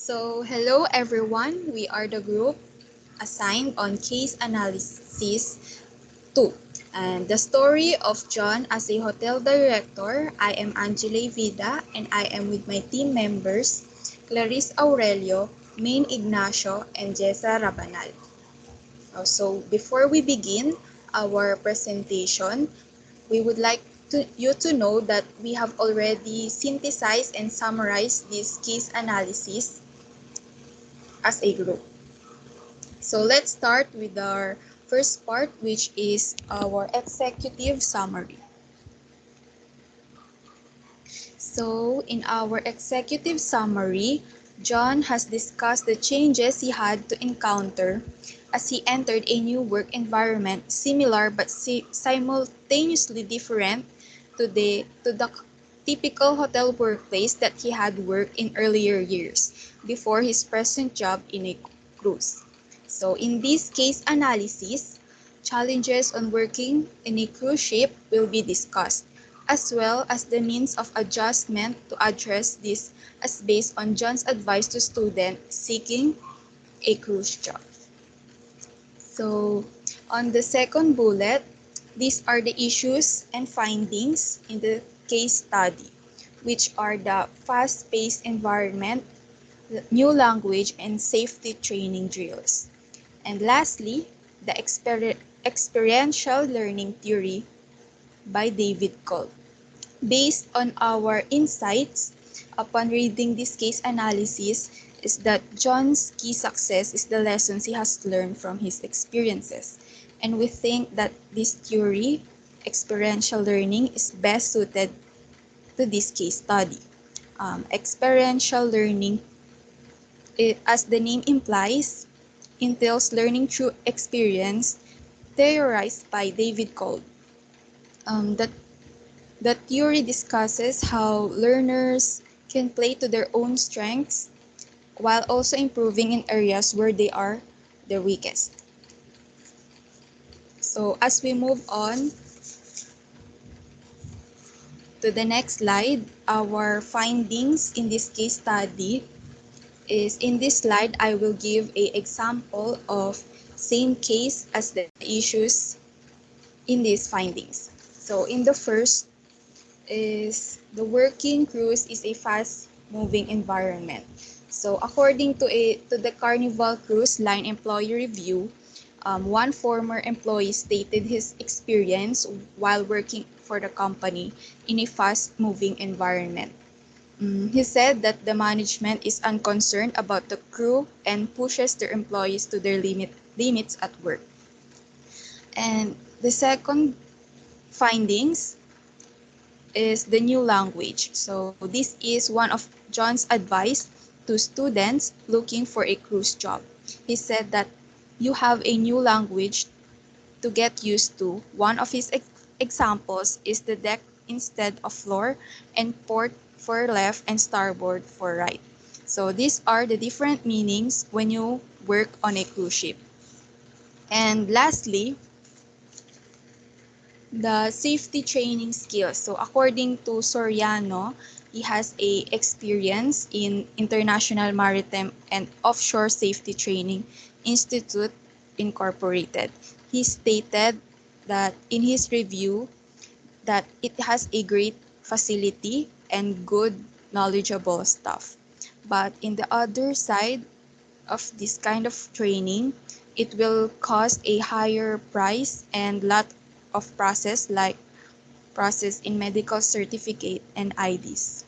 Hello everyone. We are the group assigned on case analysis 2. And the story of John as a hotel director. I am Angela Vida and I am with my team members Clarice Aurelio, Main Ignacio, and Jessa Rabanal. Before we begin our presentation, we would like you to know that we have already synthesized and summarized this case analysis as a group. So let's start with our first part, which is our executive summary. So in our executive summary, John has discussed the changes he had to encounter as he entered a new work environment similar but simultaneously different to the typical hotel workplace that he had worked in earlier years before his present job in a cruise. So in this case analysis, challenges on working in a cruise ship will be discussed, as well as the means of adjustment to address this as based on John's advice to students seeking a cruise job. So on the second bullet, these are the issues and findings in the case study, which are the fast-paced environment, new language, and safety training drills. And lastly, the experiential learning theory by David Kolb. Based on our insights upon reading this case analysis is that John's key success is the lessons he has learned from his experiences. And we think that this theory, experiential learning, is best suited to this case study. Experiential learning, as the name implies, entails learning through experience, theorized by David Kolb. The theory discusses how learners can play to their own strengths while also improving in areas where they are the weakest. So as we move on to the next slide, our findings in this case study is in this slide, I will give an example of same case as the issues in these findings. So in the first is the working cruise is a fast-moving environment. So according to the Carnival Cruise Line Employee Review, one former employee stated his experience while working for the company in a fast-moving environment. He said that the management is unconcerned about the crew and pushes their employees to their limits at work. And the second findings is the new language. So this is one of John's advice to students looking for a cruise job. He said that you have a new language to get used to. One of his examples is the deck instead of floor and port for left and starboard for right. So these are the different meanings when you work on a cruise ship. And lastly, the safety training skills. So according to Soriano, he has a experience in International Maritime and Offshore Safety Training Institute Incorporated. He stated that in his review that it has a great facility and good knowledgeable staff. But in the other side of this kind of training, it will cost a higher price and lot of process like process in medical certificate and IDs.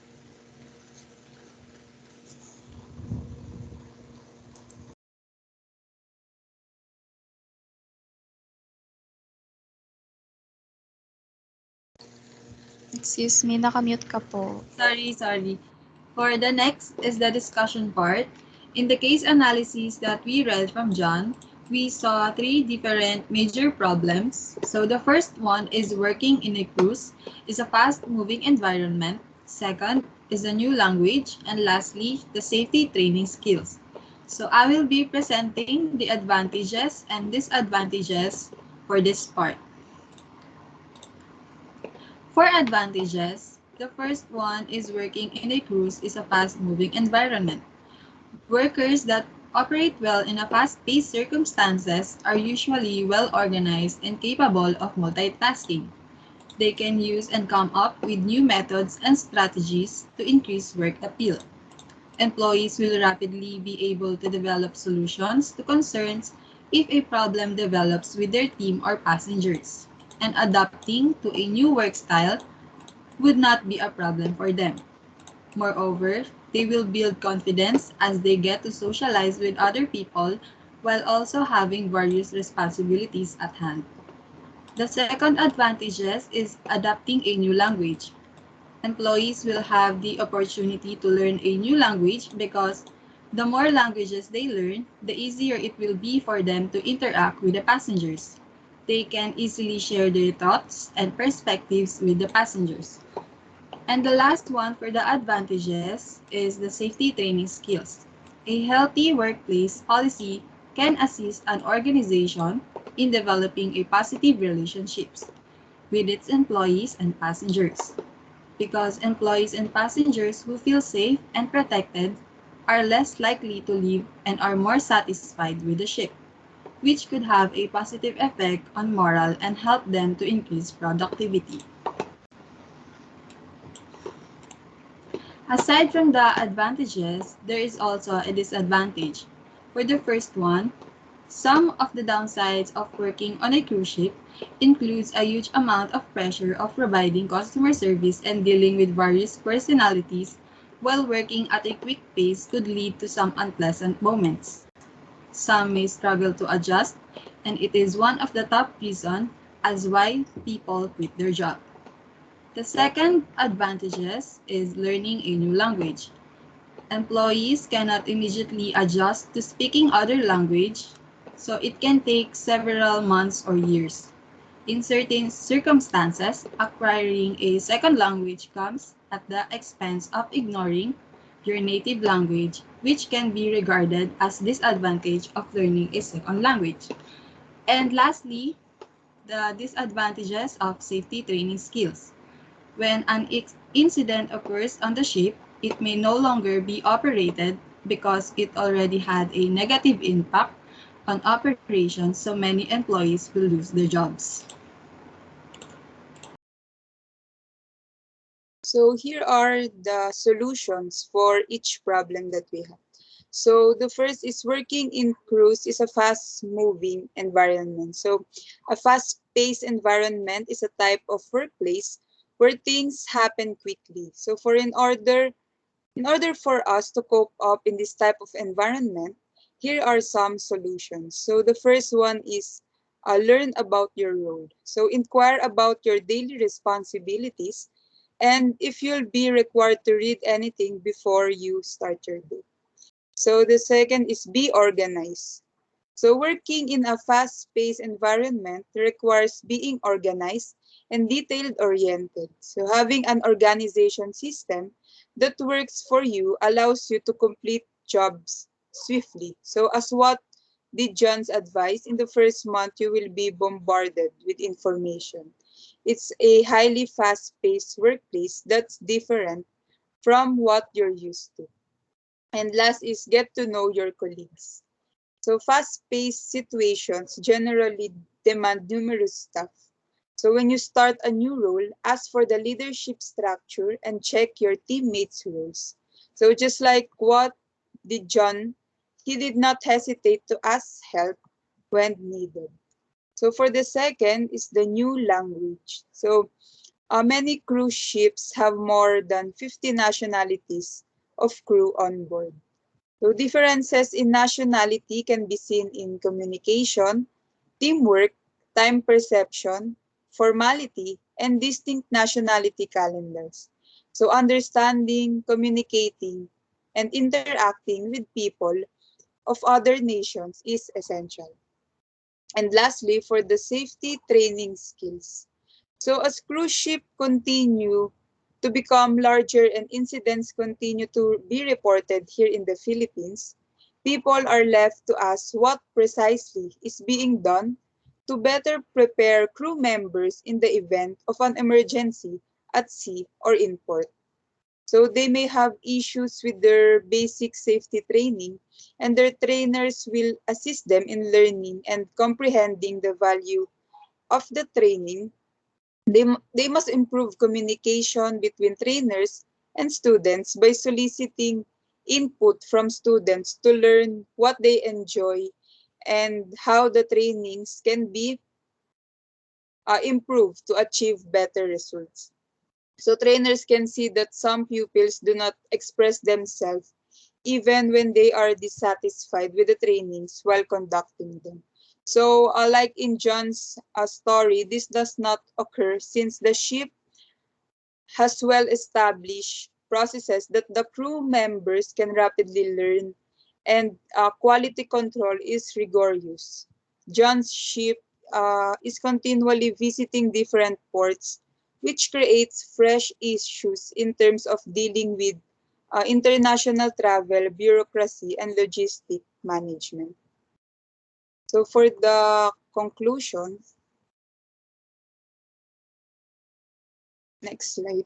Excuse me, nakamute ka po. Sorry. For the next is the discussion part. In the case analysis that we read from John, we saw three different major problems. So the first one is working in a cruise is a fast-moving environment. Second is a new language. And lastly, the safety training skills. So I will be presenting the advantages and disadvantages for this part. For advantages, the first one is working in a cruise is a fast-moving environment. Workers that operate well in a fast-paced circumstances are usually well organized and capable of multitasking. They can use and come up with new methods and strategies to increase work appeal. Employees will rapidly be able to develop solutions to concerns if a problem develops with their team or passengers, and adapting to a new work style would not be a problem for them. Moreover, they will build confidence as they get to socialize with other people while also having various responsibilities at hand. The second advantages is adapting a new language. Employees will have the opportunity to learn a new language because the more languages they learn, the easier it will be for them to interact with the passengers. They can easily share their thoughts and perspectives with the passengers. And the last one for the advantages is the safety training skills. A healthy workplace policy can assist an organization in developing a positive relationships with its employees and passengers, because employees and passengers who feel safe and protected are less likely to leave and are more satisfied with the ship, which could have a positive effect on morale and help them to increase productivity. Aside from the advantages, there is also a disadvantage. For the first one, some of the downsides of working on a cruise ship includes a huge amount of pressure of providing customer service and dealing with various personalities while working at a quick pace could lead to some unpleasant moments. Some may struggle to adjust, and it is one of the top reasons as why people quit their job. The second advantages is learning a new language. Employees cannot immediately adjust to speaking other language, so it can take several months or years. In certain circumstances, acquiring a second language comes at the expense of ignoring your native language, which can be regarded as disadvantage of learning a second language. And lastly, the disadvantages of safety training skills. When an incident occurs on the ship, it may no longer be operated because it already had a negative impact on operations, so many employees will lose their jobs. So here are the solutions for each problem that we have. So the first is working in cruise is a fast moving environment. So a fast paced environment is a type of workplace where things happen quickly. So in order for us to cope up in this type of environment, here are some solutions. So the first one is learn about your role. So inquire about your daily responsibilities and if you'll be required to read anything before you start your day. So the second is be organized. So working in a fast-paced environment requires being organized and detail-oriented. So having an organization system that works for you allows you to complete jobs swiftly. So as what did John's advice, in the first month you will be bombarded with information. It's a highly fast-paced workplace that's different from what you're used to. And last is get to know your colleagues. So fast-paced situations generally demand numerous staff. So when you start a new role, ask for the leadership structure and check your teammates' roles. So just like what did John, he did not hesitate to ask help when needed. So for the second is the new language. So many cruise ships have more than 50 nationalities of crew on board. So differences in nationality can be seen in communication, teamwork, time perception, formality, and distinct nationality calendars. So understanding, communicating, and interacting with people of other nations is essential. And lastly, for the safety training skills. So as cruise ship continue to become larger and incidents continue to be reported here in the Philippines, people are left to ask what precisely is being done to better prepare crew members in the event of an emergency at sea or in port. So they may have issues with their basic safety training, and their trainers will assist them in learning and comprehending the value of the training. They must improve communication between trainers and students by soliciting input from students to learn what they enjoy and how the trainings can be improved to achieve better results. So trainers can see that some pupils do not express themselves even when they are dissatisfied with the trainings while conducting them. So, like in John's story, this does not occur since the ship has well-established processes that the crew members can rapidly learn, and quality control is rigorous. John's ship is continually visiting different ports, which creates fresh issues in terms of dealing with international travel, bureaucracy, and logistic management. So for the conclusion, next slide.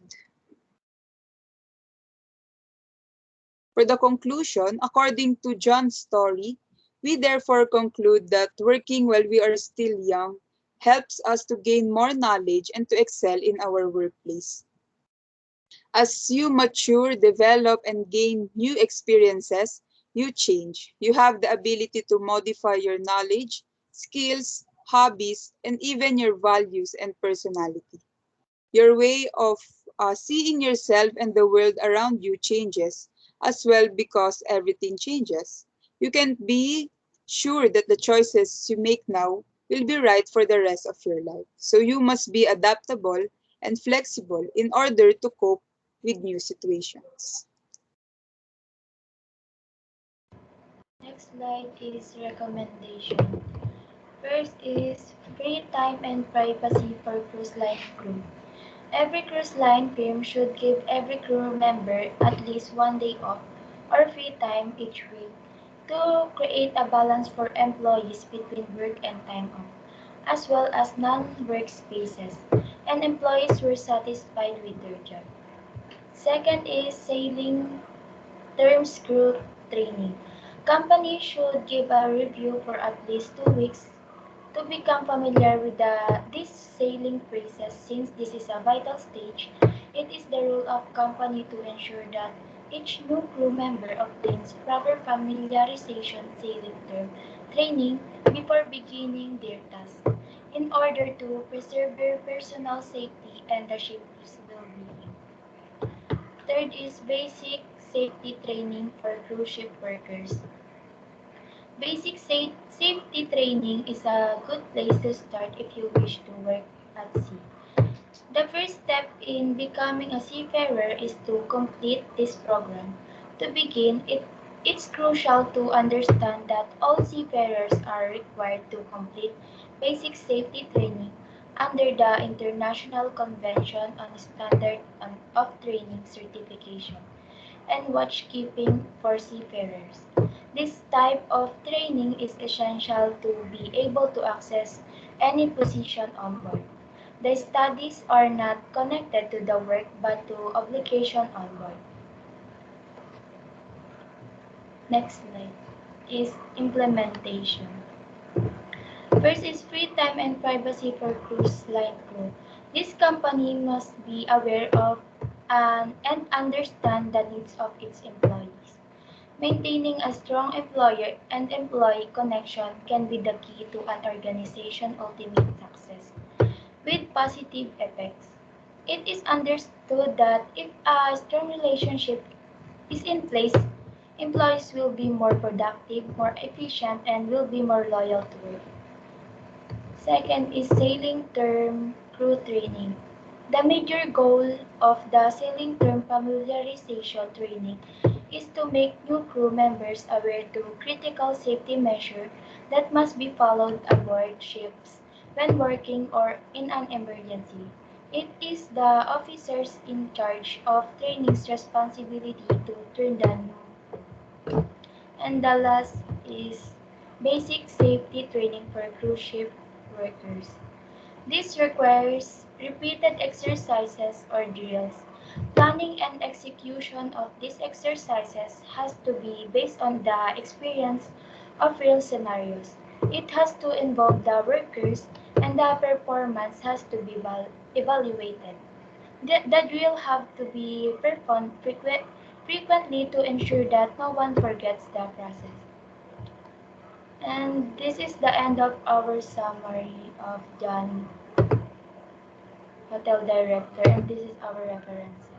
For the conclusion, according to John's story, we therefore conclude that working while we are still young helps us to gain more knowledge and to excel in our workplace. As you mature, develop, and gain new experiences, you change. You have the ability to modify your knowledge, skills, hobbies, and even your values and personality. Your way of seeing yourself and the world around you changes as well because everything changes. You can be sure that the choices you make now will be right for the rest of your life. So you must be adaptable and flexible in order to cope with new situations. Next slide is recommendation. First is free time and privacy for cruise line crew. Every cruise line firm should give every crew member at least one day off or free time each week to create a balance for employees between work and time off, as well as non-work spaces, and employees were satisfied with their job. Second is sailing terms crew training. Companies should give a review for at least 2 weeks to become familiar with these sailing phrases. Since this is a vital stage, it is the role of company to ensure that each new crew member obtains proper familiarization sailing term training before beginning their task in order to preserve their personal safety and the ship's well-being. Third is basic safety training for cruise ship workers. Basic safety training is a good place to start if you wish to work at sea. The first step in becoming a seafarer is to complete this program. To begin, it's crucial to understand that all seafarers are required to complete basic safety training under the International Convention on Standard of Training Certification and watchkeeping for seafarers. This type of training is essential to be able to access any position on board. The studies are not connected to the work but to obligation on board. Next slide is implementation. First is free time and privacy for cruise line crew. This company must be aware of and understand the needs of its employees. Maintaining a strong employer and employee connection can be the key to an organization's ultimate success, with positive effects. It is understood that if a strong relationship is in place, employees will be more productive, more efficient, and will be more loyal to work. Second is sailing term crew training. The major goal of the sailing term familiarization training is to make new crew members aware to critical safety measures that must be followed aboard ships when working or in an emergency. It is the officers in charge of training's responsibility to turn the new. And the last is basic safety training for cruise ship workers. This requires repeated exercises or drills Planning and execution of these exercises has to be based on the experience of real scenarios. It has to involve the workers and the performance has to be evaluated. The drill have to be performed frequently to ensure that no one forgets the process. And this is the end of our summary of John, Hotel Director, and this is our reference.